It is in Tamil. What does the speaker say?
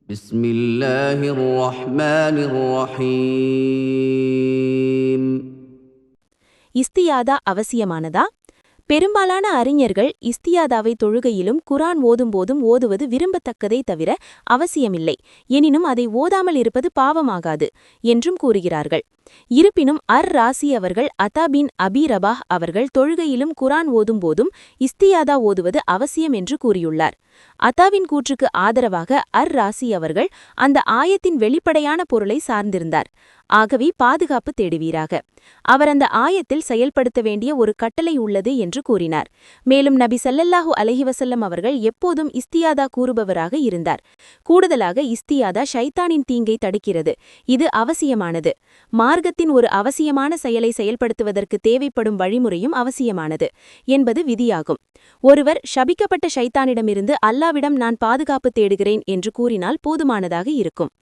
بسم الله الرحمن الرحيم. இஸ்தியாதா அவசியமானதா? பெரும்பாலான அறிஞர்கள் இஸ்தியாதாவை தொழுகையிலும் குரான் ஓதும்போதும் ஓதுவது விரும்பத்தக்கதே தவிர அவசியமில்லை, எனினும் அதை ஓதாமல் இருப்பது பாவமாகாது என்றும் கூறுகிறார்கள். இருப்பினும் ராசி அவர்கள் அதா பின் அபி ரபாஹ் அவர்கள் தொழுகையிலும் குரான் ஓதும்போதும் இஸ்தியாதா ஓதுவது அவசியம் என்று கூறியுள்ளார். அத்தாவின் கூற்றுக்கு ஆதரவாக ராசி அவர்கள் அந்த ஆயத்தின் வெளிப்படையான பொருளை சார்ந்திருந்தார். ஆகவே பாதுகாப்பு தேடுவீராக. அவர் அந்த ஆயத்தில் செயல்படுத்த வேண்டிய ஒரு கட்டளை உள்ளது என்று கூறினார். மேலும் நபி ஸல்லல்லாஹு அலைஹி வஸல்லம் அவர்கள் எப்போதும் இஸ்தியாதா கூறுபவராக இருந்தார். கூடுதலாக இஸ்தியாதா ஷைத்தானின் தீங்கை தடுக்கிறது. இது அவசியமானது. மார்க்கத்தின் ஒரு அவசியமான செயலை செயல்படுத்துவதற்கு தேவைப்படும் வழிமுறையும் அவசியமானது என்பது விதியாகும். ஒருவர் ஷபிக்கப்பட்ட ஷைத்தானிடமிருந்து அல்லாவிடம் நான் பாதுகாப்பு தேடுகிறேன் என்று கூறினால் போதுமானதாக இருக்கும்.